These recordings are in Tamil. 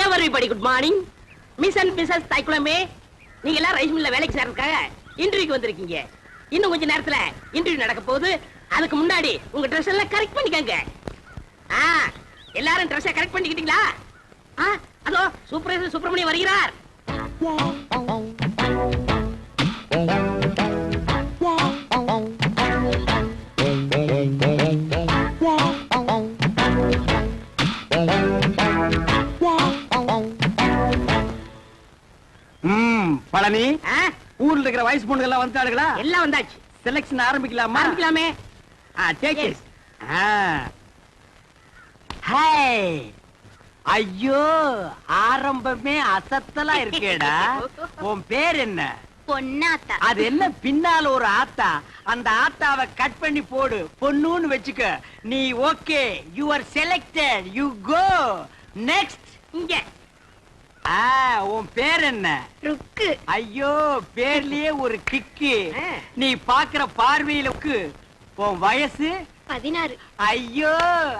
Everybody good morning. Miss and missus தாய்க்குளமே, நீங்க எல்லாம் ரைஸ் மில்ல வேலைக்கு சேர்றதுக்காக இன்டர்வியூக்கு வந்திருக்கீங்க. இன்னும் கொஞ்ச நேரத்துல இன்டர்வியூ நடக்க போகுது. அதுக்கு முன்னாடி உங்க ட்ரெஸ் எல்லாம் கரெக்ட் பண்ணிக்கங்க. எல்லாரும் ட்ரெஸ்ஸை கரெக்ட் பண்ணிக்கிட்டீங்களா? அதோ சூப்பர்வைசர் சுப்பிரமணியம் வருகிறார். பழனி, ஊர்ல இருக்கிற வயசு பொண்ணுங்க எல்லாம் வந்துட்டாளுங்களா? எல்லாம் வந்தாச்சு. செலக்ஷன் ஆரம்பிக்கலாமா? ஆரம்பிக்கலாமே. ஐயோ, ஆரம்பமே அசத்தலா இருக்கேடா. உன் பேர் என்ன? பொன்னாத்தா. அது என்ன பின்னால ஒரு ஆத்தா? அந்த ஆத்தாவை கட் பண்ணி போடு, பொண்ணுன்னு வச்சுக்க. நீ okay, you are selected, you go next. இங்க உன் பேர் என்ன? ருக்கு. ஐயோ, பேர்லயே ஒரு கிக்கு. நீ பாக்குற பார்வையிலுக்கு. உன் வயசு 16. ஐயோ,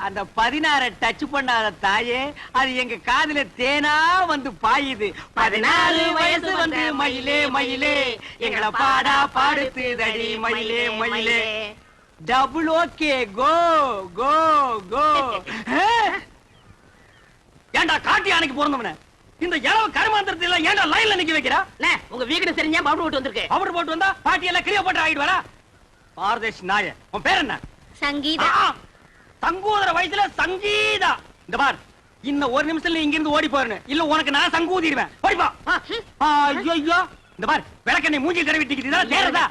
அந்த 16 டச் பண்ணாத தாயே, அது எங்க காதுல தேனா வந்து பாயுது. 14 வயசு வந்து மயிலே மயிலே எங்களை பாடா பாடுத்து தடி மயிலே மயிலே. டபுள் ஓகே, கோ கோ கோ. ஏண்டா காட்டி அன்னைக்கு பிறந்தவன இந்த இளவு கருமாந்திரத்தை எல்லாம் ஏண்டா லைன்ல நிக்க வைக்கிறா? உங்க வீடு தெரிஞ்சா பவுடர் போட்டு வந்திருக்கு. பவுடர் போட்டு வந்தா பாட்டி எல்லாம் கிளியோ போட்டு ஆகிட்டு வரா. பாரதேஷ் நாய, உன் பேர் என்ன? சங்கீதா. சங்கூதர வயசுல சங்கீதா. இந்த பார், இன்னும் ஒரு நிமிஷத்துல இங்க இருந்து ஓடி போறேன், இல்ல உனக்கு நான் சங்கூதிடுவேன். ஓடிப்பா. ஐயோ, இந்த பார், விளக்கெண்ணை மூஞ்சில் தடவி டிக்கிட்டு தேறதா?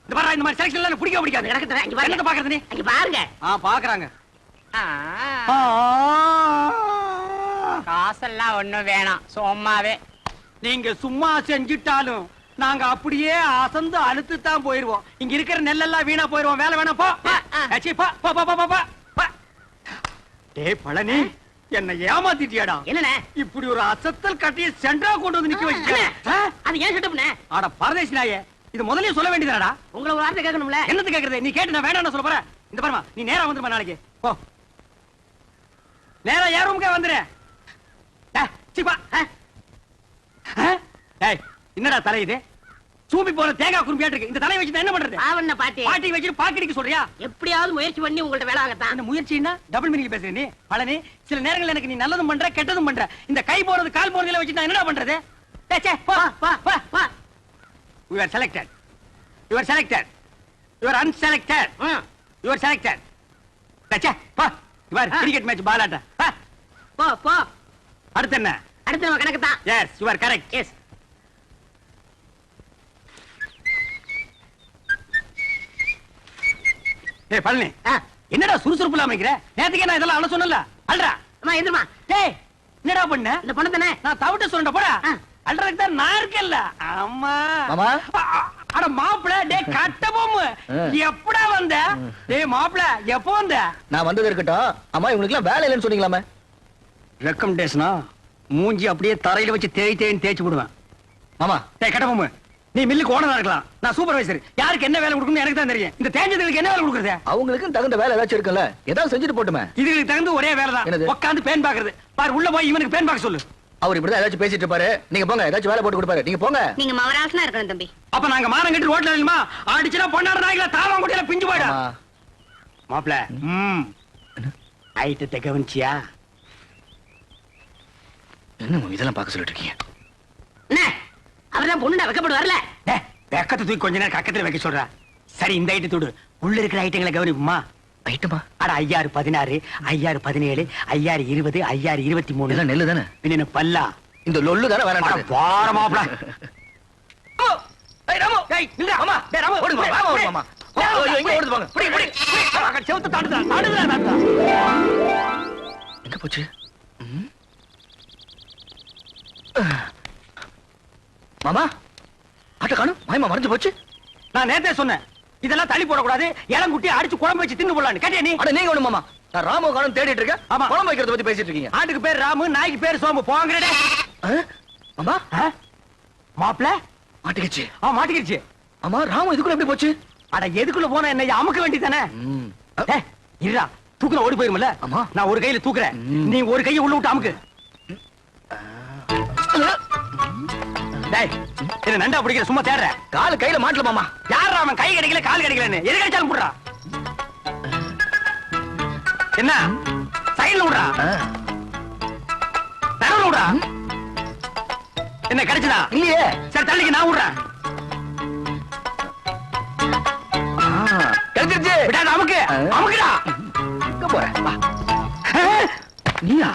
இந்த பார், இந்த மாதிரி செலக்ஷன் எல்லாம் பிடிக்க பிடிக்காது. என்னத்தை பாக்குறது நீ? அங்க பாருங்க. பாக்குறாங்க. காசெல்லாம் ஒண்ணும் வேணாம், சும்மாவே. நீங்க சும்மா செஞ்சிட்டாலும் நாங்க அப்படியே அசந்து அழுத்து தான் போயிருவோம். இங்க இருக்கிற நெல்லெல்லாம் வீணா போயிருவோம். வேலை வேணா போ. டேய் பழனி, என்ன ஏமாத்திட்டியாடா? என்ன இப்படி ஒரு அசத்தல் கட்டிய சென்ட்ரா கொண்டு வந்து நிக்க வச்சு. அது ஏன் செட்டப்னே? ஆட பரதேசி நாயே, இது முதல்லயே சொல்ல வேண்டியதாடா. உங்களை ஒரு வார்த்தை கேட்கணும்ல. என்னது கேக்குறது? நீ கேட்டு நான் வேணாம்னு சொல்ல போறேன். இந்த பாருமா, நீ நேரா வந்துருமா நாளைக்கு. போ, நேரா ஏ ரூமுக்கே வந்துரு. என்னடா தலை இது? சூப்பி போற தேங்காய் குறும்பியாட்டு இருக்கு. இந்த தலை வச்சு என்ன பண்றது? ஆவண்ண பாட்டி பாட்டி வச்சு பாக்கடிக்க சொல்றியா? எப்படியாவது முயற்சி பண்ணி உங்கள்ட்ட வேலை ஆகத்தான். அந்த முயற்சின்னா டபுள் மீனிங் பேசுற நீ பழனி. சில நேரங்கள்ல எனக்கு நீ நல்லதும் பண்ற கெட்டதும் பண்ற. இந்த கை போறது கால் போறதுல வச்சு நான் என்னடா பண்றது? You are selected. You are selected. You are unselected. You are selected. தச்சே போ. You are cricket match ball ஆட்ட. போ போ. அடுத்து என்ன? அடுத்து நம்ம கணக்கு தான். Yes, you are correct. Yes. ஏய் பழனி, என்னடா சுறுசுறுப்பு இல்லாம நிக்கிற? நேத்துக்கே நான் இதெல்லாம் அழ சொன்னல. அல்றா. அம்மா எந்திரமா. டேய், என்னடா பண்ண? இந்த பொண்ணு தானே நான் தவிட்ட சொல்றேன் போடா. அல்றதுக்கு தான் நான் இருக்கேன்ல. அம்மா. மாமா. அட மாப்ள, டேய் கட்ட பொம்மு. எப்படா வந்த? டேய் மாப்ள, எப்போ வந்த? நான் வந்தது இருக்கட்டும். அம்மா உங்களுக்கு எல்லாம் வேலை இல்லைன்னு சொன்னீங்களாமே. ரெக்கமெண்டேஷனா? மூஞ்சி அப்படியே தரையில வச்சு தேய்ன்னு தேய்ச்சு விடுவேன். மாமா. டேய் கட்ட பொம்மு, நீ மில்லுக்கு ஓனரா இருக்கலாம், நான் சூப்பர்வைசர். யாருக்கு என்ன வேலை கொடுக்கணும் எனக்கு தான் தெரியும். இந்த தேஞ்சதுக்கு என்ன வேலை கொடுக்குறது? அவங்களுக்கு தகுந்த வேலை ஏதாச்சும் இருக்குல்ல, ஏதாவது செஞ்சுட்டு போட்டுமே. இதுக்கு தகுந்த ஒரே வேலை தான், உட்காந்து பேன் பாக்குறது. பாரு, உள்ள போய் இவனுக்கு பேன் பார்க்க சொல்லு. அவர் இப்படிதான் ஏதாச்சும் பேசிட்டு இருப்பாரு. நீங்க போங்க, ஏதாச்சும் வேலை போட்டு கொடுப்பாரு. நீங்க போங்க. நீங்க மவராசனா இருக்கணும் தம்பி. அப்ப நாங்க மானம் கட்டி ரோட்ல இல்லமா அடிச்சுனா பொண்ணாட நாய்கள தாளம் கொடியில பிஞ்சு போய்டா. மாப்ள, ஐட்டத்தை கவனிச்சியா? என்ன இதெல்லாம் பார்க்க சொல்லிட்டு இருக்கீங்க? என்ன அவர்தான் பொண்ணுடா வெக்கப்பட்டு வரல. வெக்கத்தை தூக்கி கொஞ்ச நேரம் கக்கத்துல வைக்க சொல்ற. சரி, இந்த ஐட்டு தூடு. உள்ள இருக்கிற ஐட்டங்களை கவனிப்புமா? ஐட்டமா? அட 5016, 5017, 5020, 5023. இதெல்லாம் நெல்லு தானே? என்ன பல்லா? இந்த லொல்லு தானே வேற என்ன? பார மாப்ள. ஏய் ராமு, டேய் நில்ல. அம்மா, டேய் ராமு, ஓடுங்க மாமா, ஓடுங்க மாமா. ஐயோ, இங்க ஓடுது போங்க. புடி புடி. செவுத்த தாண்டுடா. எங்க போச்சு? மாமா, ஆட்ட காணும். மாயமா மறைஞ்சு போச்சு. நான் நேத்தே சொன்னேன், இதெல்லாம் தள்ளி போடக்கூடாது, இளங்குட்டி அடிச்சு குழம்பு வச்சு தின்னு போடலான்னு. கேட்டியா நீ? அட நீங்க ஒண்ணு மாமா, நான் ராமு காணும் தேடிட்டு இருக்கேன். ஆமா, குழம்பு வைக்கிறத பத்தி பேசிட்டு இருக்கீங்க. ஆட்டுக்கு பேர் ராமு, நாய்க்கு பேர் சோமு. போங்கடே. மாமா, மாப்ள மாட்டிக்கிச்சு. மாட்டிக்கிச்சு. ஆமா, ராமு இதுக்குள்ள எப்படி போச்சு? அட எதுக்குள்ள போனா என்ன, அமுக்க வேண்டியதானே? இருடா, தூக்குல ஓடி போயிருமல்ல. ஆமா, நான் ஒரு கையில தூக்குறேன், நீ ஒரு கையை உள்ள விட்டு அமுக்கு. டேய், என்ன நண்டா பிடிக்கிற சும்மா தேடுற? காலு கையில மாட்டல மாமா. யாரா அவன் கை கிடைக்கல கால் கிடைக்கலன்னு எது கிடைச்சாலும் போடுறா. என்ன சைடுல விடுறா, நடுவுல விடுறா. என்ன கிடைச்சதா? இல்லையே. சரி தள்ளிக்கு நான் விடுறேன். கிடைச்சிருச்சு. விடாத அமுக்கு, அமுக்குடா. எங்க போற? வா. நீயா?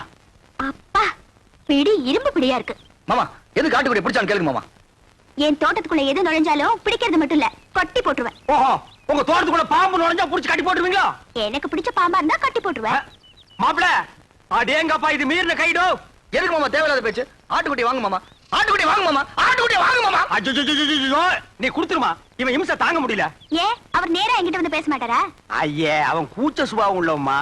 அப்பா பிடி இரும்பு பிடியா இருக்கு. மாமா எது காட்டுக்குடி பிடிச்சான்னு கேளுங்க மாமா. என் தோட்டத்துக்குள்ள எது நுழைஞ்சாலும் பிடிக்கிறது மட்டும் இல்ல, கொட்டி போட்டுருவேன். ஓஹோ, உங்க தோட்டத்துக்குள்ள பாம்பு நுழைஞ்சா புடிச்சு கட்டி போட்டுருவீங்களா? எனக்கு பிடிச்ச பாம்பா இருந்தா கட்டி போட்டுருவேன். மாப்பிள, அடேங்கப்பா இது மீறின கைடோ. எதுக்கு மாமா தேவையில்லாத பேச்சு? ஆட்டுக்குட்டி வாங்க மாமா, ஆட்டுக்குட்டி வாங்க மாமா, ஆட்டுக்குட்டி வாங்க மாமா. அஜ்ஜோ, நீ குடுத்துருமா, இவன் இம்சை தாங்க முடியல. ஏன் அவர் நேரா என்கிட்ட வந்து பேச மாட்டாரா? ஐயே, அவன் கூச்ச சுபாவம் உள்ளவம்மா.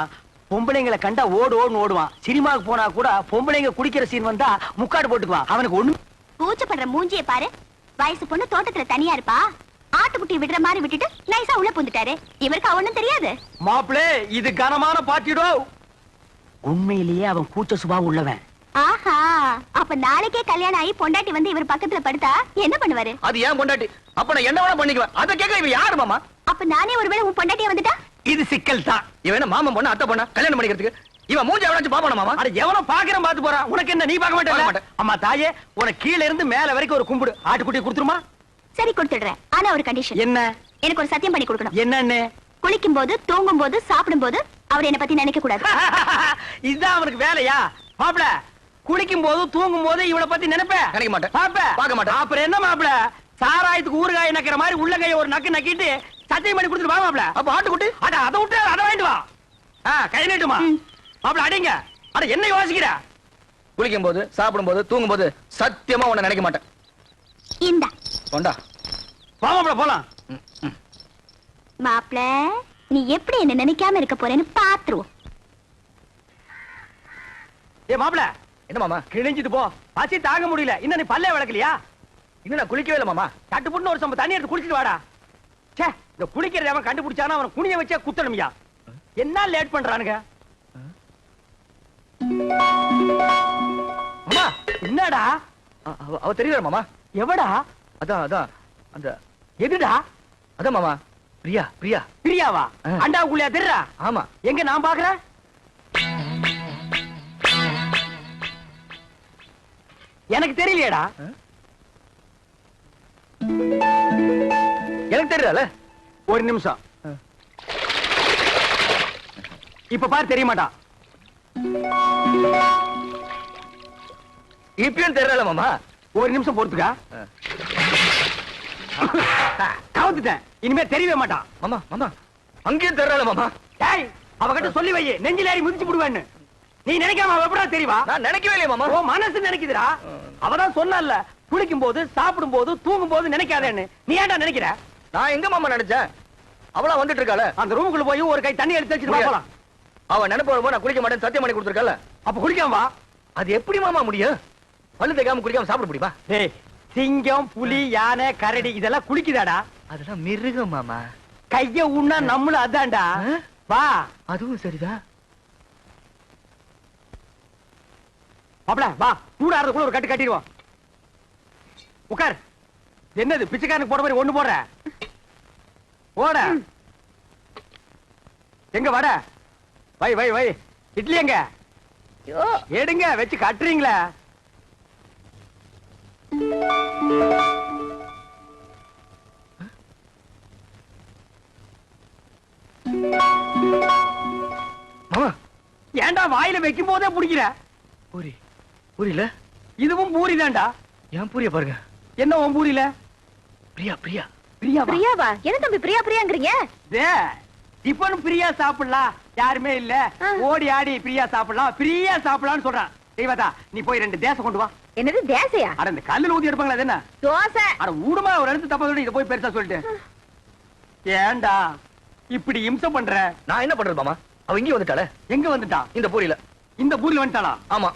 பொம்பளைங்களை கண்டா ஓடு ஓடுன்னு ஓடுவான். சினிமாவுக்கு போனா கூட பொம்பளைங்க குடிக்கிற சீன் வந்தா முக்காடு போட்டுக்குவான். அவனுக்கு ஒண்ணு கூச்சப்படுற மூஞ்சியை பாரு. வயசு பொண்ணு தோட்டத்துல தனியா இருப்பா, ஆட்டுக்குட்டி விடுற மாதிரி விட்டுட்டு நைஸா உள்ள புந்துட்டாரு. இவருக்கு அவனும் தெரியாது. மாப்பிளே, இது கனமான பாட்டிடோ. உண்மையிலேயே அவன் கூச்ச சுபாவம் உள்ளவன். ஆஹா, அப்ப நாளைக்கே கல்யாணம் ஆகி பொண்டாட்டி வந்து இவர் பக்கத்துல படுத்தா என்ன பண்ணுவாரு? அது ஏன் பொண்டாட்டி? அப்ப நான் என்ன வேணா பண்ணிக்குவேன். அத கேட்க இவன் யாரு மாமா? அப்ப நானே ஒருவேளை உன் பொண்டாட்டியா வந்துட்டா? இது சிக்கல் தான். இவன் என்ன மாமன் பொண்ணு அத்தை பொண்ணா கல்யாணம் பண்ணிக்கிறதுக்கு? இவன் மூஞ்சி எவனாச்சும் பாப்பானா மாமா? அட எவனோ பாக்குறேன் பாத்து போறான். உனக்கு என்ன, நீ பார்க்க பார்க்க மாட்டே? மாட்டேன். அம்மா தாயே, உனக்கு கீழ இருந்து மேல வரைக்கும் ஒரு கும்பிடு. ஆட்டுக்குட்டி கொடுத்துருமா? சரி கொடுத்துடுறேன். ஆனா ஒரு கண்டிஷன். என்ன? எனக்கு ஒரு சத்தியம் பண்ணி கொடுக்கணும். என்னன்னு? குளிக்கும் போது, தூங்கும் போது, சாப்பிடும் போது அவர் என்ன பத்தி நினைக்க கூடாது. இதுதான் அவனுக்கு வேலையா? மாப்பிள, குளிக்கும் போது தூங்கும் போது இவனை பத்தி நினைப்பேன். நினைக்க மாட்டேன். பார்க்க மாட்டேன். அப்புறம் என்ன மாப்பிள, சாராயத்துக்கு ஊறுகாய் நக்கிற மாதிரி உள்ள கைய ஒரு நக்கு நக்கிட்டு சத்தியம் பண்ணி கொடுத்துட்டு வா மாப்பிள. அப்ப ஆட்டுக்குட்டி அதை விட்டு அதை வாங்கிட்டு வா. கை நீட்டுமா மாப்பிள. அடிங்க. அட என்ன யோசிக்கிற? குளிக்கும் போது, சாப்பிடும் போது, தூங்கும் போது சத்தியமா உன்னை நினைக்க மாட்டேன். இந்தா கொண்டா. வா மாப்பிள போலாம். மாப்ள, நீ எப்படி என்ன நினைக்காம இருக்க போறேன்னு பாத்துருவோம். ஏ மாப்பிள, என்ன மாமா? கிழிஞ்சிட்டு போ. பசி தாங்க முடியல. இன்னும் நீ பல்லே விளக்கலையா? இன்னும் நான் குளிக்கவே இல்லை மாமா. தட்டு புட்டு ஒரு சம்ப தண்ணி எடுத்து குடிச்சிட்டு வாடா. ச்சே, இந்த குளிக்கிறத அவன் கண்டுபிடிச்சானா அவன் குனிய வச்சே குத்தணும்யா. என்ன லேட் பண்றானுங்க? மாமா என்னடா? அவ தெரியல மாமா. எவடா? அதான் அதான் அந்த எதுடா? அதான் மாமா, பிரியா பிரியா. பிரியாவா? அண்டாவுக்குள்ளயா தெரியா? ஆமா. எங்க நான் பாக்குறேன்? எனக்கு தெரியலையேடா. எனக்கு தெரியல. ஒரு நிமிஷம். இப்ப பாரு, தெரிய மாட்டான். இப்பயும் தெரியல மாமா. ஒரு நிமிஷம் பொறுத்துக்கா. கவுத்துட்டேன். இனிமே தெரியவே மாட்டான். மாமா மாமா அங்கேயும் தெரியல மாமா. டேய், அவகிட்ட சொல்லி வை, நெஞ்சில ஏறி மிதிச்சு விடுவேன்னு. நீ நினைக்காம அவ எப்படா தெரியவா? நான் நினைக்கவே இல்லையே மாமா. ஓ மனசு நினைக்குதுடா. அவதான் சொன்னல்ல, குளிக்கும் போது, சாப்பிடும் போது, தூங்கும் போது நினைக்காதேன்னு. நீ ஏன்டா நினைக்கிற? நான் எங்க மாமா நினைச்சேன்? அவளா வந்துட்டு இருக்காள. அந்த ரூமுக்குள்ள போய் ஒரு கை தண்ணி எடுத்து வச்சுட்டு வா போலாம். அவ நினைப்பு வரும்போது நான் குளிக்க மாட்டேன் சத்தியம் பண்ணி கொடுத்துருக்கல. அப்ப குளிக்காம வா. அது எப்படி மாமா முடியும்? பல்லு தேய்க்காம குளிக்காம சாப்பிட முடியுமா? டேய், சிங்கம், புலி, யானை, கரடி இதெல்லாம் குளிக்குதாடா? அதெல்லாம் மிருகம் மாமா. கைய உண்ணா நம்மளும் அதான்டா. வா. அதுவும் சரிதான். மாப்ள வா, சூடாறதுக்குள்ள ஒரு கட்டு கட்டிடுவோம். உட்கார். என்னது பிச்சைக்காரனுக்கு போட மாதிரி ஒண்ணு போடுற? ஓட. எங்க வட? வை வை வை. இட்லி எங்க? எடுங்க, வச்சு கட்டுறீங்களா? மாமா ஏன்டா வாயில வைக்கும் போதே பிடிக்கிற? பூரி பூரியில இதுவும் பூரி தான்டா. ஏன் பூரிய பாருங்க. என்ன உன் பூரியில? பிரியா பிரியா. பிரியாவா? பிரியாவா? என்ன தம்பி பிரியா பிரியாங்கறீங்க? டிபன் பிரியா சாப்பிடலாம், யாருமே இல்ல. ஓடி ஆடி பிரியா சாப்பிடலாம், பிரியா சாப்பிடலாம்னு சொல்றான். தெய்வதா, நீ போய் 2 தேசம் கொண்டு வா. என்னது தேசையா? அட இந்த கல்லுல ஊத்தி எடுப்பாங்களா? அது என்ன தோசை? அட ஊடுமா, ஒரு இடத்து தப்பா சொல்லி இத போய் பெருசா சொல்லிட்டு. ஏன்டா இப்படி இம்சை பண்ற? நான் என்ன பண்றது மாமா? அவ இங்கே வந்துட்டாளே. எங்க வந்துட்டா? இந்த பூரியில. இந்த பூரியில வந்துட்டாளா? ஆமா.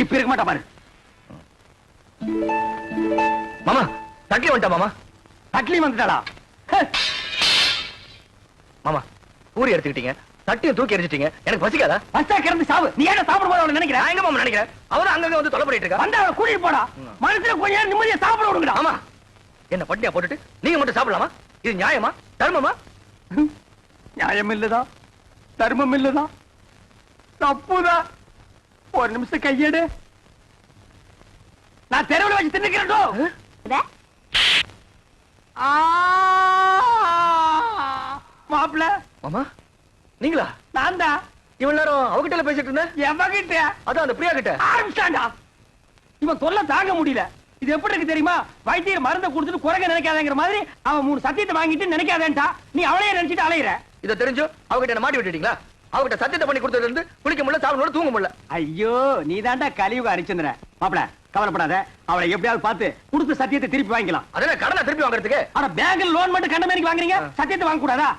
இப்ப இருக்க மாட்டா பாரு. மாமா தட்லி வந்துட்டா மாமா. தட்லி வந்துட்டாளா? மாமா பூரி எடுத்துக்கிட்டீங்க, தட்டியை தூக்கி எரிஞ்சிட்டீங்க. எனக்கு பசிக்காதா? பஸ்டா கிளம்பி சாவு. நீ ஏன் சாப்பிட போற நினைக்கிறேன்? நான் எங்க மாமா நினைக்கிறேன்? அவரும் அங்கங்க வந்து தொலை பண்ணிட்டு இருக்கா. வந்து அவளை கூட்டிட்டு போடா. மனசுல கொஞ்ச நேரம் நிம்மதியா சாப்பிட விடுங்கடா. ஆமா, என்ன பட்டியா போட்டுட்டு நீங்க மட்டும் சாப்பிடலாமா? இது நியாயமா, தர்மமா? நியாயம் இல்லதான், தர்மம் இல்லதான், தப்புதான். ஒரு நிமிஷம் கையெடு. நான் தெருவில் வச்சு தின்னுக்கிறேன். மாப்பிள்ள மாமா நீங்களா? நான் தான். இவ்வளவு நேரம் அவகிட்ட பேசிட்டு இருந்தேன். எவகிட்ட? அதான் அந்த பிரியா கிட்ட. ஆரம்பிச்சாண்டா. இவன் தொல்லை தாங்க முடியல. இது எப்படி இருக்கு தெரியுமா? வைத்தியர் மருந்தை கொடுத்துட்டு குறைக்க நினைக்காதங்கிற மாதிரி அவன் 3 சத்தியத்தை வாங்கிட்டு நினைக்காதேன்டா. நீ அவளையே நினைச்சிட்டு அலையிற. இதை தெரிஞ்சோ அவகிட்ட என்ன மாட்டி விட்டுட்டீங்களா? அவகிட்ட சத்தியத்தை பண்ணி கொடுத்ததுல இருந்து குளிக்க முடியல, சாப்பிட முடியல, தூங்க முடியல. ஐயோ, நீ தாண்டா கலியுக ஹரிச்சந்திரன். மாப்பிள கவலைப்படாத, அவளை எப்படியாவது பார்த்து கொடுத்த சத்தியத்தை திருப்பி வாங்கிக்கலாம். அதெல்லாம் கடனை திருப்பி வாங்குறதுக்கு? ஆனா பேங்க்ல லோன் மட்டும் கண்ட மாதிரி வாங்குறீங்க, சத்தியத்தை வாங்க கூடாதா?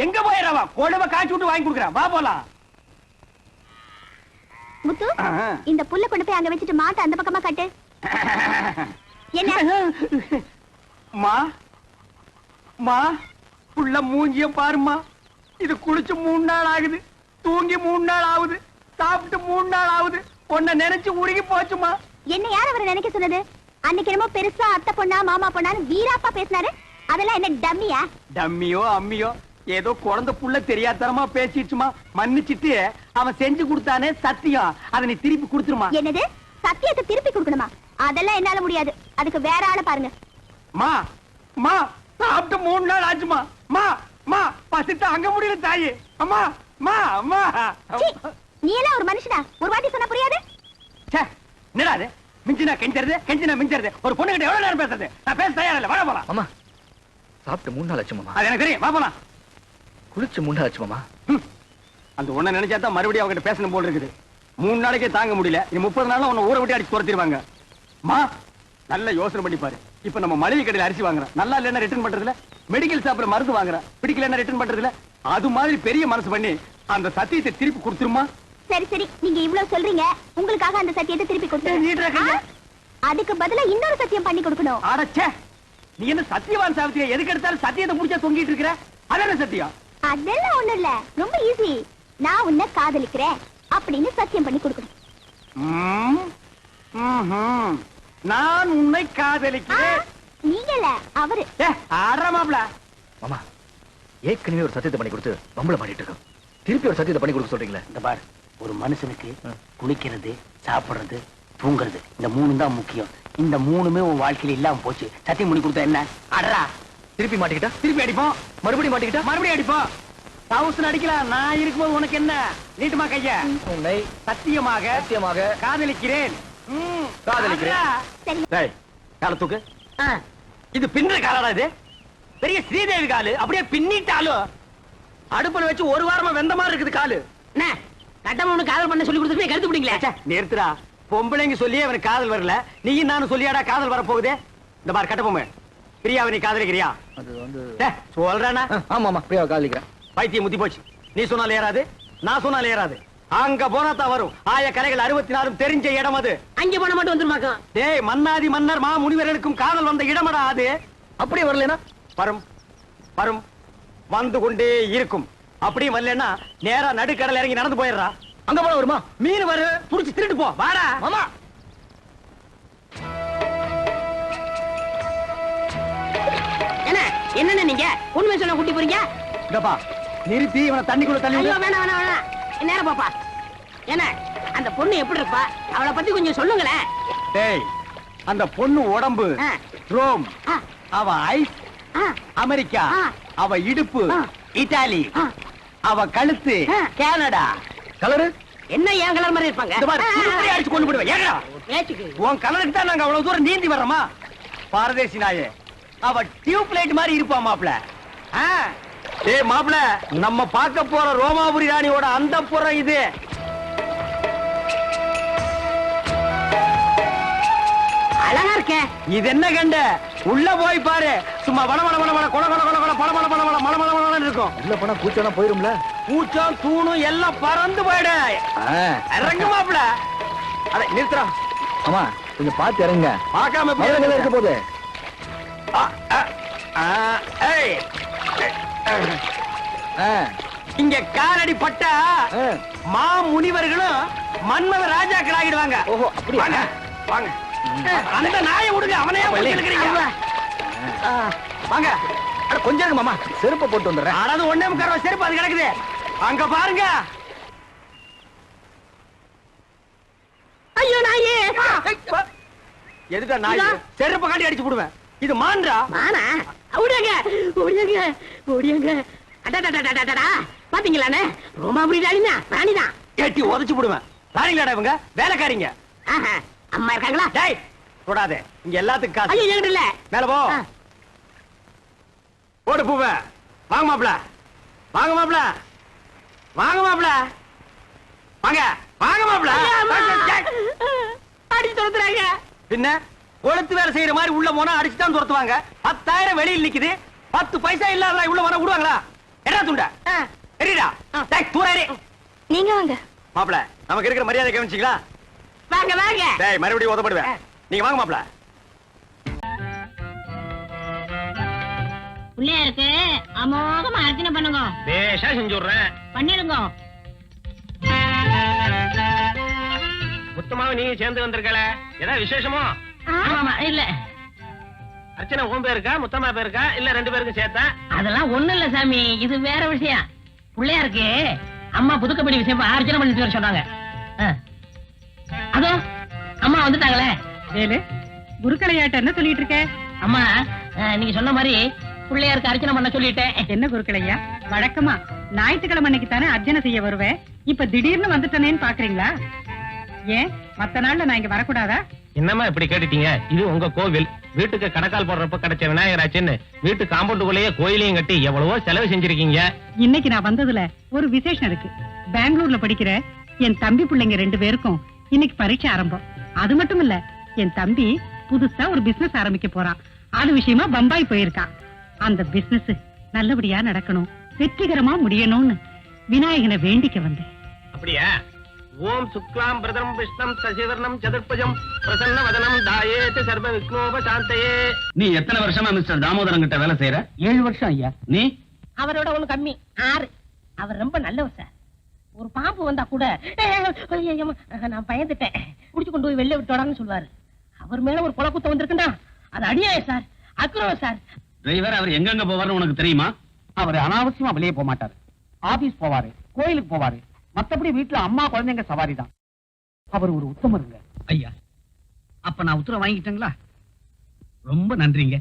எங்க போயிடவா? கொழுவ காய்ச்சி விட்டு வாங்கி கொடுக்குறேன். வா போலாம். முத்து, இந்த புல்ல கொண்டு போய் அங்க வச்சுட்டு மாட்டை அந்த பக்கமா கட்டு. என்ன மா மா புள்ள மூஞ்சிய பாருமா. இது குளிச்சு 3 நாள் ஆகுது, தூங்கி 3 நாள் ஆகுது, சாப்பிட்டு 3 நாள் ஆகுது. உன்னை நினைச்சு உருகி போச்சுமா. என்ன யார் அவரை நினைக்க சொன்னது? அன்னைக்கு என்னமோ பெருசா அத்தை பொண்ணா மாமா பொண்ணான்னு வீராப்பா பேசினாரு. அதெல்லாம் என்ன டம்மியா? டம்மியோ அம்மியோ ஏதோ குழந்தை புள்ள தெரியாதனமா பேசிடுச்சுமா. மன்னிச்சிட்டு அவன் செஞ்சு கொடுத்தானே சத்தியம், அதை நீ திருப்பி கொடுத்துருமா. என்னது? சத்தியத்தை திருப்பி கொடுக்கணுமா? அதெல்லாம் என்னால முடியாது. அதுக்கு வேற ஆளை பாருங்க. மா மா சாப்பிட்டு 3 நாள் ஆச்சுமா. மா மா பசிட்டு அங்க முடியல தாயி. அம்மா மா அம்மா. சீ, நீ எல்லாம் ஒரு மனுஷனா? ஒரு வாட்டி சொன்னா புரியாது? ச்சே, என்னடா இது? மிஞ்சினா கெஞ்சறது, கெஞ்சினா மிஞ்சறது. ஒரு பொண்ணு கிட்ட எவ்வளவு நேரம் பேசுறது? நான் பேச தயாரா இல்ல. வர போலாம். மாமா சாப்பிட்டு 3 நாள் ஆச்சு மாமா. அது எனக்கு தெரியும். வா போலாம். குளிச்சு 3 நாள் ஆச்சு மாமா. அந்த ஒண்ண நினைச்சா தான் மறுபடியும் அவகிட்ட பேசணும் போல இருக்குது. 3 நாளைக்கே தாங்க முடியல. இனி 30 நாள்ல உன்னை ஊரை விட்டு அடிச்சு துரத்திடுவாங்க. மா நல்ல யோசனை பண்ணி பாரு. இப்ப நம்ம மளிகை கடையில அரிசி வாங்குறோம், நல்லா இல்லைன்னா ரிட்டர்ன் பண்றதுல, மெடிக்கல் ஷாப்ல மருந்து வாங்குறோம், பிடிக்கலன்னா ரிட்டர்ன் பண்றதுல, அது மாதிரி பெரிய மனசு பண்ணி அந்த சத்தியத்தை திருப்பி கொடுத்துருமா. சரி சரி, நீங்க இவ்வளவு சொல்றீங்க, உங்களுக்காக அந்த சத்தியத்தை திருப்பி கொடுத்துறேன். அதுக்கு பதிலா இன்னொரு சத்தியம் பண்ணி கொடுக்கணும். அடச்சே, நீ என்ன சத்தியவான் சாவித்திரியா? எதுக்கு எடுத்தாலும் சத்தியத்தை முடிச்சா தொங்கிட்டு இருக்கிற? அதான சத்தியம்? அதெல்லாம் ஒண்ணும் இல்ல, ரொம்ப ஈஸி. நான் உன்னை காதலிக்கிறேன் அப்படின்னு சத்தியம் பண்ணி கொடுக்கணும். நான் உன்னை காதலிக்கிறேன். நீங்கல்ல, அவரு. ஆடுறமாப்ல. மாமா ஏற்கனவே ஒரு சத்தியத்தை பண்ணி கொடுத்து வம்பள மாட்டிட்டு இருக்கோம். திருப்பி ஒரு சத்தியத்தை பண்ணி கொடுக்க சொல்றீங்களே? இந்த பார், ஒரு மனுஷனுக்கு குளிக்கிறது, சாப்பிடுறது, தூங்குறது, இந்த 3 தான் முக்கியம். இந்த 3மே உன் வாழ்க்கையில இல்லாம போச்சு. சத்தியம் பண்ணி கொடுத்தா என்ன? அடரா, திருப்பி மாட்டிக்கிட்டா? திருப்பி அடிப்போம். மறுபடியும் மாட்டிக்கிட்டா? மறுபடியும் அடிப்போம். தவுசன் அடிக்கலாம். நான் இருக்கும்போது உனக்கு என்ன? நீட்டுமா கைய. உன்னை சத்தியமாக சத்தியமாக காதலிக்கிறேன். காதலிக்கிறேன். சரி. டேய், கால தூக்கு. இது பின்ன காலடா. இது பெரிய ஸ்ரீதேவி காலு. அப்படியே பின்னிட்டாலும் அடுப்புல வச்சு 1 வாரமா வெந்த மாதிரி இருக்குது காலு. என்ன கட்டமனு காதல் பண்ண சொல்லி கொடுத்துட்டு கருத்து பிடிங்களே? நிறுத்துடா. பொம்பளைங்க சொல்லியே அவனுக்கு காதல் வரல, நீயும் நானும் சொல்லியாடா காதல் வர போகுது. இந்த பார் கட்டபொம்மை, பிரியாவை நீ காதலிக்கிறியா? அது வந்து சொல்றானா? ஆமா ஆமா பிரியாவை காதலிக்கிறேன். பைத்தியம் முத்தி போச்சு. நீ சொன்னால ஏறாது, நான் சொன்னால ஏறாது. அங்க போனா தான் வரும். ஆய கரைகள் 64 தெரிஞ்ச இடம் அது. அங்க போன மட்டும் வந்துருமாக்கும். டேய், மன்னாதி மன்னர் மா முனிவர்களுக்கும் காதல் வந்த இடமடா அது. அப்படியே வரலனா வரும் வரும் வந்து கொண்டே இருக்கும். அப்படியே வரலன்னா நேரா நடுக்கடல் இறங்கி நடந்து போயிடுறா. அங்க போன வருமா? மீன் வரு, புடிச்சு திருட்டு போ. வாடா மாமா. என்ன நீங்க உண்மை சொன்ன கூட்டி போறீங்க? இதப்பா நிறுத்தி இவனை தண்ணிக்குள்ள தள்ளி ஐயோ, விடு. வேணாம் வேணாம் வேணாம். நேரம் பாப்பா. என்ன அந்த பொண்ணு எப்படி இருப்பா? அவளை பத்தி கொஞ்சம் சொல்லுங்களேன். டேய், அந்த பொண்ணு உடம்பு ஆ. ரோம், ஆ. அவ ஐஸ் ஆ, அமெரிக்கா, ஆ. அவ இடுப்பு ஆ. இத்தாலி, ஆ. அவ கழுத்து ஆ. கனடா. கலரு என்ன ஏன் கலர் மாதிரி இருப்பாங்க? இந்த பாரு, உருப்படியா அடிச்சு கொண்டு போடுவேன். ஏங்கடா பேச்சுக்கு உன் கலருக்கு தான் நாங்க அவ்வளவு தூரம் நீந்தி வர்றோமா? பாரதேசி நாயே, அவ டியூப் லைட் மாதிரி இருப்பா மாப்ள. ஏய் மாப்ள, நம்ம பார்க்க போற ரோமாபுரி ராணியோட அந்தப்புறம் இது. அழகா இருக்கே. இது என்ன கண்ட? உள்ள போய் பாரு. சும்மா வள வள வள வள கொல கொல கொல கொல பள பள பள பள மள மள மளன்னு இருக்கும். உள்ள போனா கூச்சம் போயிரும்ல. பூச்சம் தூணும் எல்லாம் பறந்து போயிடு. இறங்கு மாப்ள. அட நிறுத்துறா. ஆமா கொஞ்சம் பார்த்து இறங்க. பார்க்காம மழை இருக்க போது. ஏய் இங்க காலடி பட்டா மா முனிவர்களும் மன்மத ராஜாக்கள் ஆகிடுவாங்க. ஓஹோ, அப்படியா? வாங்க வாங்க. அந்த நாயை விடுங்க, அவனே இருக்கிறீங்க. வாங்க. அட கொஞ்சம் இருங்க மாமா, செருப்பை போட்டு வந்துடுறேன். அதாவது ஒண்ணே முக்கால் செருப்பு அது கிடக்குது. அங்க பாருங்க. ஐயோ நாயே! எதுக்கா நாய்? செருப்பை காட்டி அடிச்சு போடுவேன். இது மான்றா? மானா? ஓடியாங்க, ஓடியாங்க, ஓடியாங்க. அடடடடடடடா. பாத்தீங்களாண்ணே, ரோமாபுரி ராணிதான். ஏட்டி உதைச்சு போடுவேன். ராணிங்களாடா இவங்க? வேலைக்காரிங்க. ஆஹா, அம்மா இருக்காங்களா? டேய் தொடாதே, இங்க எல்லாத்துக்கும் காசு. ஐயோ என்கிட்ட இல்ல. மேல போ. போடு பூவ. வாங்க மாப்ள, வாங்க மாப்ள, வாங்க மாப்ள, வாங்க வாங்க மாப்ள. அடிச்சு துரத்துறாங்க. பின்ன கொளுத்து வேலை செய்யற மாதிரி உள்ள போனா அடிச்சு தான் துரத்துவாங்க. 10,000 வெளியில் நிக்குது. 10 பைசா இல்லாத உள்ள வர விடுவாங்களா? என்ன துண்ட தெரியுதா? டேய் தூரே. நீங்க வாங்க. மாப்ள, நமக்கு இருக்கிற மரியாதை கவனிச்சீங்களா? வாங்க வாங்க. டேய் மறுபடியும் உதப்படுவேன். நீங்க வாங்க மாப்ள. பிள்ளையாருக்கு அமோகமா அர்ச்சனை பண்ணுங்க. பேஷா செஞ்சுடுறேன். பண்ணிடுங்க. முத்தமாவை நீங்க சேர்ந்து வந்திருக்கல, ஏதாவது விசேஷமோ? ஆமா இல்ல, அர்ச்சனை உன் பேருக்கா முத்தம்மா பேருக்கா இல்ல 2 பேருக்கும் சேர்த்தா? அதெல்லாம் ஒண்ணு இல்ல சாமி, இது வேற விஷயம். பிள்ளையாருக்கு அம்மா புதுக்கப்படி விஷயம் அர்ச்சனை பண்ணிட்டு வர சொன்னாங்க. அதோ அம்மா வந்துட்டாங்களே. வேலு, குருக்களையாட்ட என்ன சொல்லிட்டு இருக்க? அம்மா, நீங்க சொன்ன மாதிரி பிள்ளையாருக்கு அர்ச்சனை பண்ண சொல்லிட்டேன். என்ன குருக்களையா? வழக்கமா ஞாயிற்றுக்கிழமை அன்னைக்கு தானே அர்ச்சனை செய்ய வருவேன். இப்ப திடீர்னு வந்துட்டனேன்னு பாக்குறீங்களா? ஏன் மத்த நாள்ல நான் இங்க வரக்கூடாதா? என்னம்மா இப்படி கேட்டுட்டீங்க? இது உங்க கோவில். வீட்டுக்கு கணக்கால் போடுறப்ப கிடைச்ச விநாயகராச்சின்னு வீட்டு காம்பவுண்டுக்குள்ளேயே கோயிலையும் கட்டி எவ்வளவோ செலவு செஞ்சிருக்கீங்க. இன்னைக்கு நான் வந்ததுல ஒரு விசேஷம் இருக்கு. பெங்களூர்ல படிக்கிற என் தம்பி பிள்ளைங்க 2 பேருக்கும் இன்னைக்கு பரீட்சை ஆரம்பம். அது மட்டும் இல்ல, என் தம்பி புதுசா ஒரு பிசினஸ் ஆரம்பிக்க போறான். அது விஷயமா பம்பாய் போயிருக்கான். அந்த பிசினஸ் நல்லபடியா நடக்கணும், வெற்றிகரமா முடியணும்னு விநாயகனை வேண்டிக்க வந்தேன். அப்படியா? ஓம் சுக்லாம் பிரதம் விஷ்ணம் சசிவர்ணம் சதுர்புஜம் பிரசன்ன வதனம் தாயேத் சர்வ விக்னோபசாந்தயே. நீ எத்தனை வருஷமா மிஸ்டர் தாமோதரன் கிட்ட வேலை செய்யற? 7 வருஷம் ஐயா. நீ? அவரோட ஒண்ணு கம்மி, 6. அவர் ரொம்ப நல்லவர் சார். ஒரு பாம்பு வந்தா கூட நான் பயந்துட்டேன், புடிச்சு கொண்டு போய் வெளில விட்டோடான்னு சொல்லுவாரு. அவர் மேல ஒரு கொலை குத்த வந்திருக்குன்னா அது அடியாய சார், அக்ரவ சார். டிரைவர் அவர் எங்கெங்க போவார்னு உனக்கு தெரியுமா? அவர் அனாவசியமா வெளியே போக மாட்டாரு. ஆபீஸ் போவாரு, கோயிலுக்கு போவாரு. மத்தபடி வீட்டுல அம்மா குழந்தைங்க சவாரி தான். அவர் ஒரு உத்தமருங்க. ஐயா, அப்ப நான் உத்தரவு வாங்கிட்டேங்களா? ரொம்ப நன்றிங்க.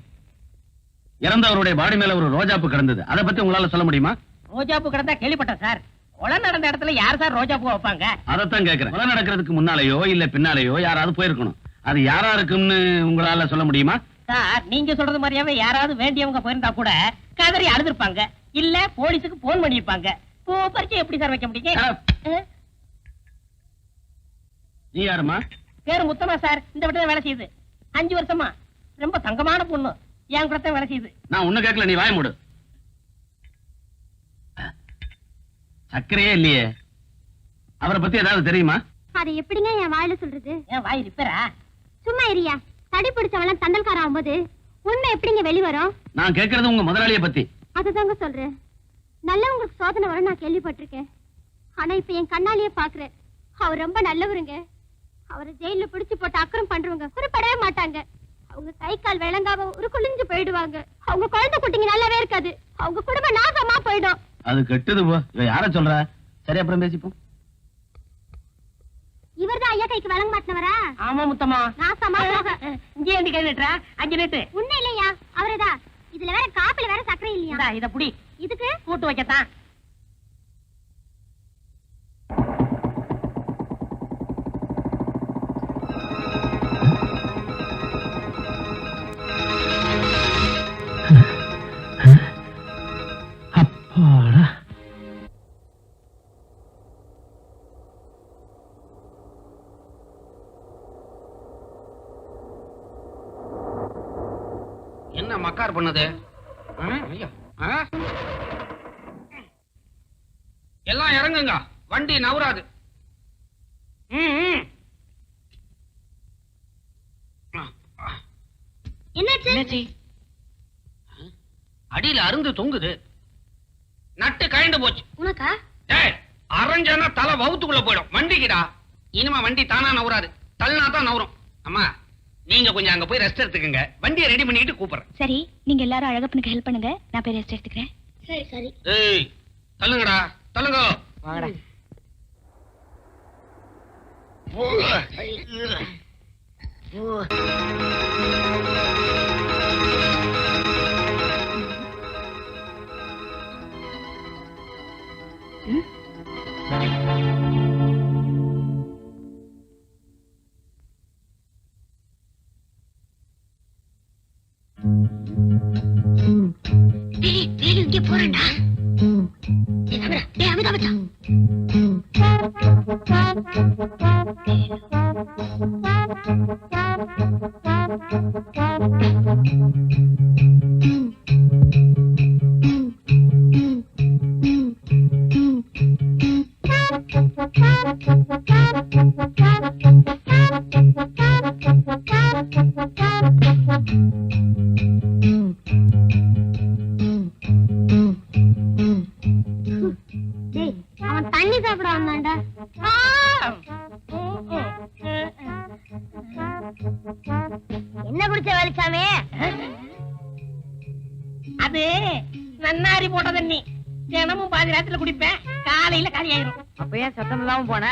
இறந்தவருடைய பாடி மேல ஒரு ரோஜாப்பு கிடந்தது, அதை பத்தி உங்களால சொல்ல முடியுமா? ரோஜாப்பூ கிடந்தா கேள்விப்பட்டேன் சார். கொலை நடந்த இடத்துல யார் சார் ரோஜாப்பூ வைப்பாங்க? அதைத்தான் கேக்குறேன். கொலை நடக்கிறதுக்கு முன்னாலேயோ இல்ல பின்னாலேயோ யாராவது போயிருக்கணும். அது யாரா இருக்கும்னு உங்களால சொல்ல முடியுமா? சார், நீங்க சொல்றது மாதிரியாவே யாராவது வேண்டியவங்க போயிருந்தா கூட கதறி அழுதுருப்பாங்க, இல்ல போலீஸுக்கு போன் பண்ணிருப்பாங்க. பரிச்சை எப்படி சார் வைக்க முடியுங்க? நீ யாருமா? பேரு முத்தமா சார். இந்த வீட்டுல வேலை செய்யுது. 5 வருஷமா. ரொம்ப தங்கமான பொண்ணு. என் கூட தான் வேலை செய்யுது. நான் ஒண்ணு கேட்கல, நீ வாய மூடு. சக்கரையே இல்லையே. அவரை பத்தி ஏதாவது தெரியுமா? அதை எப்படிங்க என் வாயில சொல்றது? என் வாய் ரிப்பேரா? சும்மா இரியா. தடி பிடிச்சவெல்லாம் தண்டல்கார ஆகும்போது உண்மை எப்படிங்க வெளிவரும்? நான் கேட்கறது உங்க முதலாளியை பத்தி. அதுதாங்க சொல்றேன். நல்லவங்களுக்கு சோதனை வர நான் கேள்விப்பட்டிருக்கேன். ஆனா இப்ப என் கண்ணாலேயே பாக்குறேன். அவர் ரொம்ப நல்லவருங்க. அவரை ஜெயில பிடிச்சு போட்டு அக்கறம் பண்றவங்க குறிப்படவே மாட்டாங்க. அவங்க கை கால் விளங்காம ஒரு குளிஞ்சு போயிடுவாங்க. அவங்க குழந்தை குட்டிங்க நல்லாவே இருக்காது. அவங்க குடும்பம் நாசமா போயிடும். அது கெட்டது போ. இவ யார சொல்ற? சரி, அப்புறம் பேசிப்போம். இவர்தான் ஐயா கைக்கு விளங்க மாட்டினவரா? ஆமா முத்தமா. நாசமா போக. இங்கே இருந்து கை நீட்டுறா. 5 நீட்டு. உண்மை இல்லையா? அவரேதான். இதுல வேற காப்பில வேற சக்கரை இல்லையா? இத புடி. இதுக்கு கூட்டு வைக்கத்தான். அப்பாடா. என்ன மக்கார் பண்ணது? எல்லாம் இறங்குங்க, வண்டி நவராது. என்னாச்சு? அடியில அருந்து தொங்குது. நட்டு கழண்டு போச்சு. உனக்கா? டேய், அரைஞ்சனா தலை வவுத்துக்குள்ள போயிடும். வண்டிக்குடா. இனிமே வண்டி தானா நவராது, தள்ளினா தான் நவரும். அம்மா, நீங்க கொஞ்சம் அங்க போய் ரெஸ்ட் எடுத்துக்கங்க. வண்டியை ரெடி பண்ணிட்டு கூப்பிடுறேன். சரி, நீங்க எல்லாரும் அழகப்பனுக்கு ஹெல்ப் பண்ணுங்க, நான் போய் ரெஸ்ட் எடுத்துக்கிறேன். சரி சரி. ஏய், தள்ளுங்கடா, தள்ளுங்க. வாங்கடா. இங்கே போறேன்டா. அமிதா அவன் தண்ணி சாப்பிட வந்தான்டா. என்ன குடிச்ச வேலுச்சாமி? அது நன்னாரி போட்ட தண்ணி. தினமும் பாதி ராத்திரில குடிப்பேன், காலையில காலி ஆயிரும். அப்ப ஏன் சத்தம் இல்லாம போன?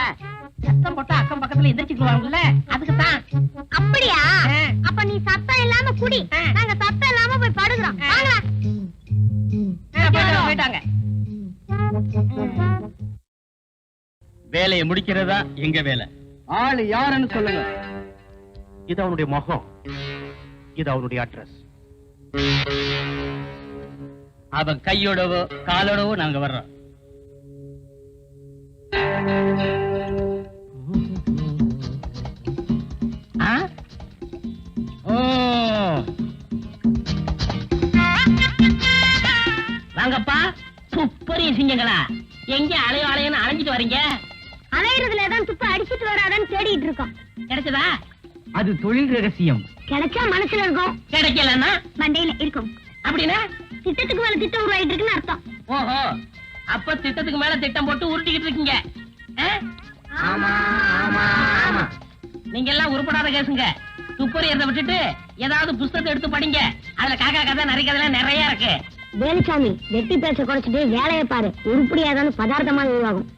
சத்தம் போட்டா அக்கம் பக்கத்துல எந்திரிச்சுக்குவாங்கல்ல, அதுக்குதான். அப்படியா? அப்ப நீ சத்தம் இல்லாம குடி, நாங்க சத்தம் இல்லாம போய் படுக்கிறோம். வாங்கடா. போயிட்டாங்க. வேலையை முடிக்கிறதா எங்க வேலை. ஆளு யாருன்னு சொல்லுங்க. இது அவனுடைய முகம், இது அவனுடைய அட்ரஸ். அவன் கையோடவோ காலோடவோ நாங்க வர்றோம். ஓ, வாங்கப்பா, துப்பறிய சிங்கங்களா, எங்க அலையோ அலையன்னு அலைஞ்சிட்டு வரீங்க? அலையிறதுலதான் துப்ப அடிச்சிட்டு வராதான்னு தேடிட்டு இருக்கோம். கிடைச்சதா? அது தொழில் ரகசியம். கிடைச்சா மனசுல இருக்கும், கிடைக்கலன்னா மண்டையில இருக்கும். அப்படின்னா திட்டத்துக்கு மேல திட்டம் உருவாயிட்டு இருக்குன்னு அர்த்தம். ஓஹோ, அப்ப திட்டத்துக்கு மேல திட்டம் போட்டு உருட்டிக்கிட்டு இருக்கீங்க. நீங்க எல்லாம் உருப்படாத கேசுங்க. துப்பறியறத விட்டுட்டு ஏதாவது புஸ்தகத்தை எடுத்து படிங்க. அதுல காக்கா கதை நரி கதை நிறைய இருக்கு. வேலுச்சாமி, வெட்டி பேச குறைச்சிட்டு வேலையை பாரு. உருப்படியாதான்னு பதார்த்தமா உருவாகும்.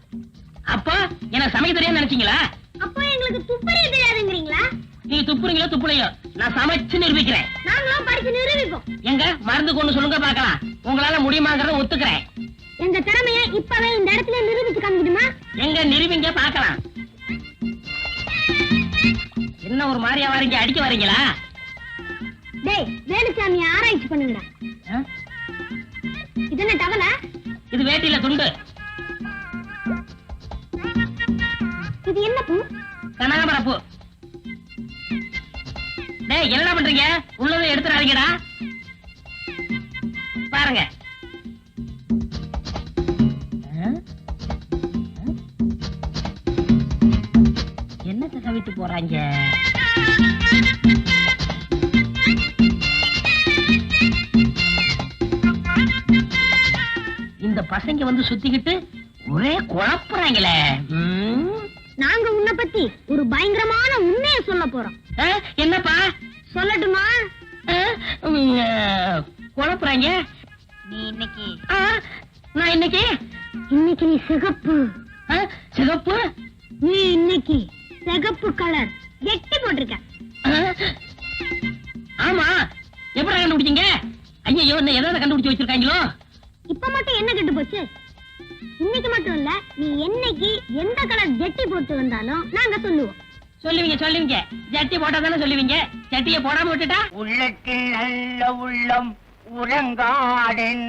அப்போ என்ன சமைக்க தெரியாது நினைச்சீங்களா? அப்போ எங்களுக்கு துப்பறிய தெரியாதுங்கிறீங்களா? நீ துப்புறீங்களோ துப்புலையோ, நான் சமைச்சு நிரூபிக்கிறேன். நாங்களும் படிச்சு நிரூபிப்போம். எங்க மருந்து கொண்டு சொல்லுங்க பாக்கலாம். உங்களால முடியுமாங்கிறத ஒத்துக்கிறேன். எங்க திறமைய இப்பவே இந்த இடத்துல நிரூபிச்சு காமிக்கணுமா? எங்க நிரூபிங்க பாக்கலாம். என்ன ஒரு மாதிரியா வாரீங்க, அடிக்க வரீங்களா? டேய், வேலுச்சாமிய ஆராய்ச்சி பண்ணுங்கடா. இது என்ன டவலா? இது வேட்டியில துண்டு. இது என்ன பூ? கனகாம்பர பூ. டேய், என்னடா பண்றீங்க? உள்ளதை எடுத்துறாதீங்கடா. பாருங்க. என்னத்தை கவிட்டு போறாங்க? இந்த பசங்க வந்து சுத்திக்கிட்டு ஒரே குழப்புறாங்களே. நாங்க உன்னை பத்தி ஒரு பயங்கரமான உண்மையை சொல்ல போறோம். என்னப்பா? சொல்லட்டுமா? குழப்புறாங்க. நீ இன்னைக்கு நான் இன்னைக்கு இன்னைக்கு நீ சிகப்பு. சிகப்பு? நீ இன்னைக்கு சிகப்பு கலர் கெட்டி போட்டிருக்க. ஆமா, எப்படி கண்டுபிடிச்சீங்க? ஐயோ, என்ன ஏதாவது கண்டுபிடிச்சு வச்சிருக்காங்களோ? இப்ப மட்டும் என்ன கெட்டு போச்சு? இன்னைக்கு மட்டும் இல்ல, நீ என்னைக்கு எந்த கலர் ஜெட்டி போட்டு வந்தாலும் நாங்க சொல்லுவோம். சொல்லுவீங்க சொல்லுவீங்க. ஜட்டி போட்டா தானே சொல்லுவீங்க. ஜட்டியை போடாம விட்டுட்டா? உள்ளத்தில் நல்ல உள்ளம் உறங்காடென்பது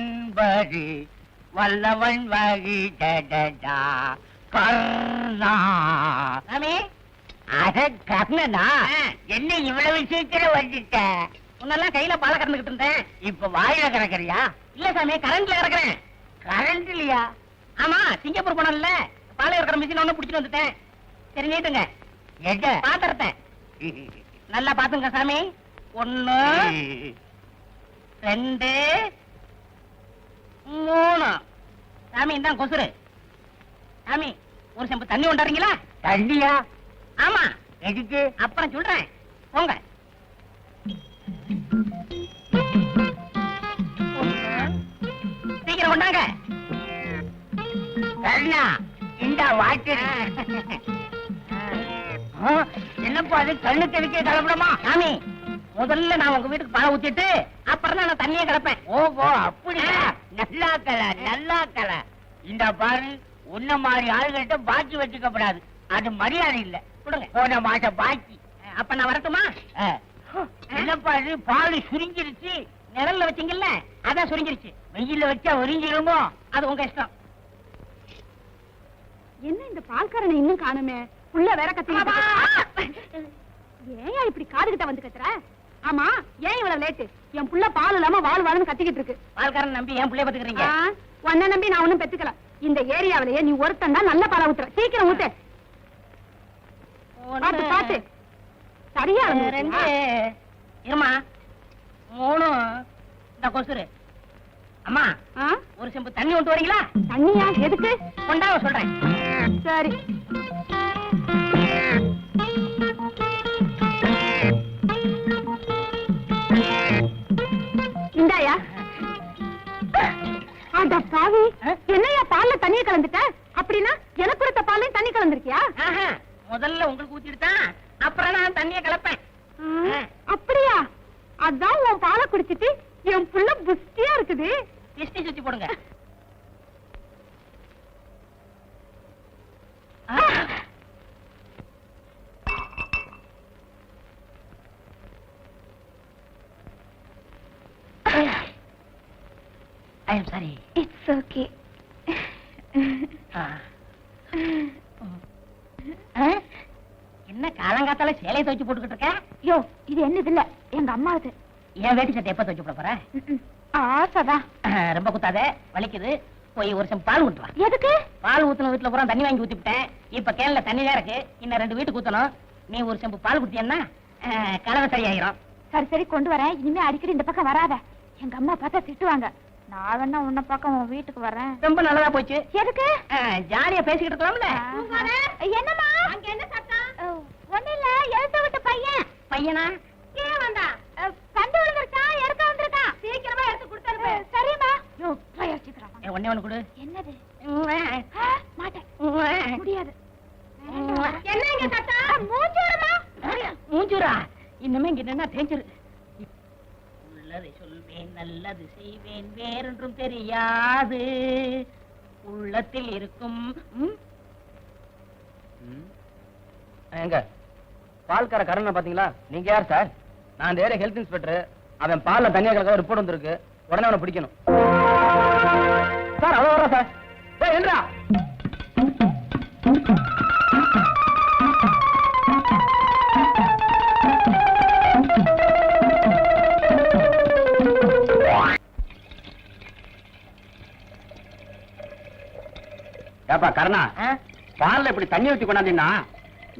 வல்லவன் வகி டடடா கர்ணா. அத கர்ணனா? என்ன இவ்வளவு சீக்கிரம் வந்துட்ட? முன்னெல்லாம் கையில பால கறந்துகிட்டு இருந்தேன். இப்ப வாயில கறக்கறியா? இல்ல சாமி, கரண்ட்ல கறக்குறேன். கரண்ட்லயா? ஆமா, சிங்கப்பூர் போனோம்ல, பாலை கறக்கிற மிஷின் ஒண்ணு புடிச்சிட்டு வந்துட்டேன். சரி, நீட்டுங்க. எங்க பாத்திரத்தை நல்லா பாத்துங்க சாமி. 1 2 3 சாமி இந்தாங்க கொசுரு. சாமி ஒரு செம்பு தண்ணி கொண்டாடுறீங்களா? தண்ணியா? ஆமா, எதுக்கு? அப்புறம் சொல்றேன் போங்க. சீக்கிரம் கொண்டாங்க. கண்ணா இந்த வாட்டு. என்னப்பா அது கண்ணுக்கு எதுக்கே கலப்படமா? சாமி முதல்ல நான் உங்க வீட்டுக்கு பால் ஊத்திட்டு அப்புறம் தான் நான் தண்ணியே கிடப்பேன். ஓஹோ அப்படியா? நல்லா கல. இந்த பாரு உன்ன மாதிரி ஆளுகிட்ட பாக்கி வச்சுக்கப்படாது. அது மரியாதை இல்ல. கொடுங்க. போன மாச பாக்கி. அப்ப நான் வரட்டுமா? என்னப்பா இது பால் சுருங்கிருச்சு. நிழல்ல வச்சீங்கல்ல அதான் சுருங்கிருச்சு. வெயில வச்சா ஒரிஞ்சிருமோ? அது உங்க இஷ்டம். என்ன இந்த பால்காரனை இன்னும் காணுமே? புள்ள வேற கத்திக்கிட்டு ஏன் இப்படி காதுகிட்ட வந்து கத்துற? ஆமா, ஏன் இவ்வளவு லேட்டு? என் புள்ள பால் இல்லாம வாழ்னு கத்திக்கிட்டு இருக்கு. பால்காரன் நம்பி ஏன் புள்ளைய பாத்துக்கிறீங்க? உன்னை நம்பி நான் ஒண்ணும் பெத்துக்கல. இந்த ஏரியாவிலேயே நீ ஒருத்தன் தான் நல்ல பாலை ஊத்துற. சீக்கிரம் ஊத்து. பாத்து சரியா ரெண்டு இருமா 3 இந்த கொசுரு. அம்மா ஒரு செம்பு தண்ணி கொண்டு வரீங்களா? தண்ணியா? எதுக்கு? கொண்டாவ சொல்றேன். சரி. இந்தாயா. அட பாவி, என்னையா பால்ல தண்ணிய கலந்துட்ட? அப்படின்னா எனக்கு கொடுத்த பால்லையும் தண்ணி கலந்துருக்கியா? முதல்ல உங்களுக்கு ஊத்திட்டு தான் அப்புறம் நான் தண்ணிய கலப்பேன். அப்படியா? அதான் உன் பாலை குடிச்சிட்டு என் புள்ள புஷ்டியா இருக்குது. திஷ்டி சுத்தி போடுங்க. I am sorry. It's okay. என்ன காலங்காத்தால சேலையை துவைச்சு போட்டுக்கிட்டு இருக்க? யோ, இது என்னது இல்ல, எங்க அம்மாவுது. என் வேட்டி சட்டை எப்ப துவைச்சு போட போற? ஆசைதான். ரொம்ப குத்தாத, வலிக்குது. போய் ஒரு செம்பு பால் ஊத்துவா. எதுக்கு? பால் ஊத்துன வீட்டுல பூரா தண்ணி வாங்கி ஊத்திவிட்டேன். இப்ப கேன்ல தண்ணி தான் இருக்கு. இன்னும் 2 வீட்டுக்கு ஊத்தணும். நீ ஒரு செம்பு பால் குடிச்சேன்னா கலவை சரியாயிரும். சரி சரி, கொண்டு வரேன். இனிமே அடிக்கடி இந்த பக்கம் வராத. எங்க அம்மா பார்த்தா திட்டுவாங்க. நான் வேணா உன்ன பக்கம் உன் வீட்டுக்கு வரேன். ரொம்ப நல்லதா போச்சு. எதுக்கு? ஜாலியா பேசிக்கிட்டு இருக்கலாம்ல. என்னம்மா அங்க என்ன சத்தம்? ஒண்ணு இல்ல, எழுத்த விட்ட பையன். பையனா? கீழே வந்தா கண்டு விழுந்துருக்கா, எடுக்க வந்திருக்கா. சீக்கிரமா எடுத்து கொடுத்துருப்ப. சரிம்மா. யோ, ட்ரை வச்சுக்கறேன். ஒண்ணே ஒண்ணு கொடு. என்னது? மாட்டேன். முடியாது. என்னங்க சத்தம்? மூஞ்சூரமா? மூஞ்சூரா? இன்னுமே இங்க என்ன தேஞ்சிரு. உள்ளதை சொல்வேன், நல்லது செய்வேன், வேறொன்றும் தெரியாது. உள்ளத்தில் இருக்கும். எங்க பால்கார கரண பாத்தீங்களா? நீங்க யார் சார்? நான் அந்த ஏரியா ஹெல்த் இன்ஸ்பெக்டர். அவன் பால்ல தண்ணியா கலக்க ரிப்போர்ட் வந்திருக்கு. உடனே அவனை பிடிக்கணும் சார். அவ்வளவு வர சார். ஏய் என்றா ஏப்பா கருணா, பால்ல இப்படி தண்ணி ஊத்தி கொண்டாந்தீங்கன்னா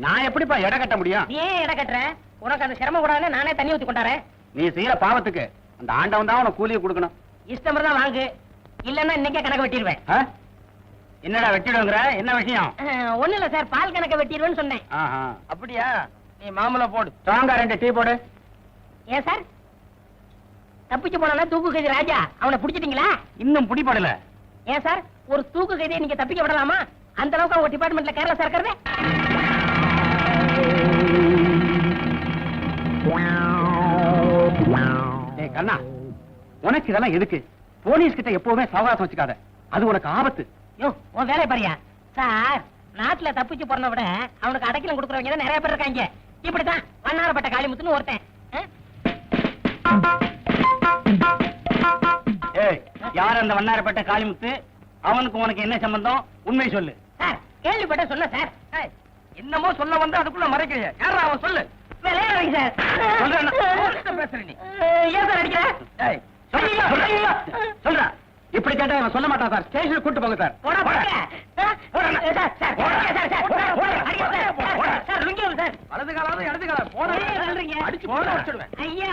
நான் எப்படிப்பா எடை கட்ட முடியும்? நீ ஏன் எடை கட்டுற? உனக்கு அந்த சிரமம் கூடாதுன்னு நானே தண்ணி ஊத்தி கொண்டாரேன். நீ செய்யற பாவத்துக்கு அந்த ஆண்டவன் தான் உனக்கு கூலியை கொடுக்கணும். இஷ்டம் தான் வாங்கு, இல்லன்னா இன்னைக்கே கணக்கு வெட்டிடுவேன். என்னடா வெட்டிடுங்கிற? என்ன விஷயம்? ஒண்ணு இல்ல சார், பால் கணக்க வெட்டிடுவேன்னு சொன்னேன். அப்படியா? நீ மாமூல போடு. ஸ்ட்ராங்கா 2 டீ போடு. ஏன் சார் தப்பிச்சு போனா தூக்கு கைதி ராஜா, அவனை பிடிச்சிட்டீங்களா? இன்னும் பிடிபடல. ஏன் சார் ஒரு தூக்கு கைதியை நீங்க தப்பிக்க விடலாமா? அந்த அளவுக்கு அவங்க டிபார்ட்மெண்ட்ல கேரளா சார் இருக்கிறது. ஏய் கண்ணா, உனக்கு இதெல்லாம் எதுக்கு? போலீஸ் கிட்ட எப்பவுமே சவகாசம் வச்சுக்காத, அது உனக்கு ஆபத்து. யோ, உன் வேலை பாரியா சார். நாட்டுல தப்பிச்சு போறத விட அவனுக்கு அடைக்கலம் கொடுக்கறவங்க தான் நிறைய பேர் இருக்காங்க. இப்படித்தான் வண்ணாரப்பட்ட காளிமுத்துன்னு ஒருத்தன். ஏய், யார் அந்த வண்ணாரப்பட்ட காளிமுத்து? அவனுக்கு உனக்கு என்ன சம்பந்தம்? உண்மை சொல்லு. சார் கேள்விப்பட்ட சொல்ல சார். என்னமோ சொல்ல வந்து அதுக்குள்ள மறைக்கிறியா? யாரா அவன்? சொல்லு. விளையாடுறீங்க சார். சொல்றேன். பேசுற நீ ஏன் சார் அடிக்கிற? சொல்ற. இப்படி கேட்டா அவன் சொல்ல மாட்டான் சார். ஸ்டேஷனுக்கு கூட்டு போங்க சார். போடா சார். லுங்கி சார். வலது காலாவது இடது காலம் சொல்றீங்க. அடிச்சு போட வச்சிடுவேன். ஐயா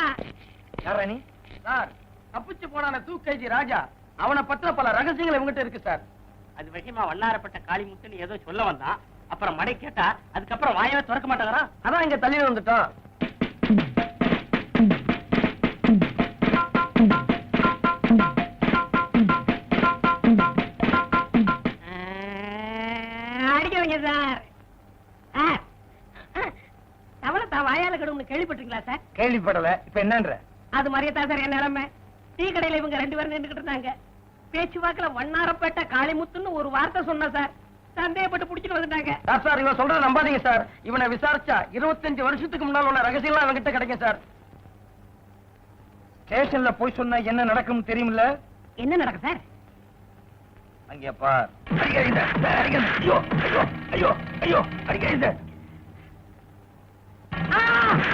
யாரா நீ? சார், தப்பிச்சு போனான தூக்கைதி ராஜா, அவனை பத்தின பல ரகசியங்கள் இவங்கிட்ட இருக்கு சார். அது விஷயமா வண்ணாரப்பட்ட காளிமுத்துன்னு ஏதோ சொல்ல வந்தான். அப்புறம் மடை கேட்டா அதுக்கப்புறம் வாயவே திறக்க மாட்டேங்கிறான். அதான் இங்க தள்ளி வந்துட்டோம். அடிக்கிறீங்க சார். தவளை தான் வாயால கடும்னு கேள்விப்பட்டிருக்கீங்களா சார்? கேள்விப்படல. இப்ப என்னன்ற? அது மாதிரியே தான் சார் என் நிலைமை. டீ கடையில இவங்க 2 பேரும் நின்றுகிட்டு இருந்தாங்க. பேச்சுவாக்குல வண்ணாரப்பேட்டை காளிமுத்துன்னு ஒரு வார்த்தை சொன்ன சார். சந்தேகப்பட்டு புடிச்சிட்டு வந்துட்டாங்க. சார் இவன் சொல்றத நம்பாதீங்க சார். இவனை விசாரிச்சா 25 வருஷத்துக்கு முன்னால உள்ள ரகசியம்லாம் அவன்கிட்ட கிடைக்கும் சார். ஸ்டேஷன்ல போய் சொன்னா என்ன நடக்கும் தெரியுமில்ல? என்ன நடக்கும் சார்? அங்கே பார். ஐயோ ஐயோ ஐயோ ஐயோ அடிக்காதீங்க.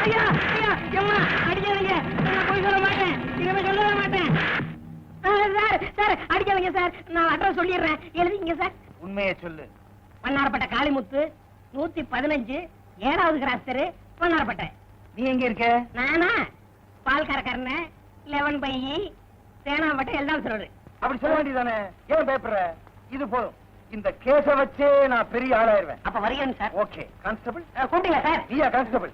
ஐயா ஐயா எம்மா அடிக்காதீங்க. நான் போய் சொல்ல மாட்டேன். இனிமே சொல்லவே மாட்டேன். சார் சார் அடிக்காதீங்க சார். நான் அட்ரஸ் சொல்லிடுறேன். எழுதிங்க சார். உண்மையை சொல்லு. வண்ணாரப்பேட்டை காளிமுத்து 115 7வது கிராஸ் தெரு வண்ணாரப்பேட்டை. நீ எங்க இருக்க? நானா பால்காரக்காரன 11 பை சேனாம்பட்டை எல்லாம் சொல்றது. அப்படி சொல்ல வேண்டியதானே? ஏன் பயப்படுற? இது போதும். இந்த கேஸ வச்சே நான் பெரிய ஆளாயிருவேன். அப்ப வரீங்க சார். Okay constable. கூப்பிட்டீங்களா சார்? நீயா கான்ஸ்டபிள்?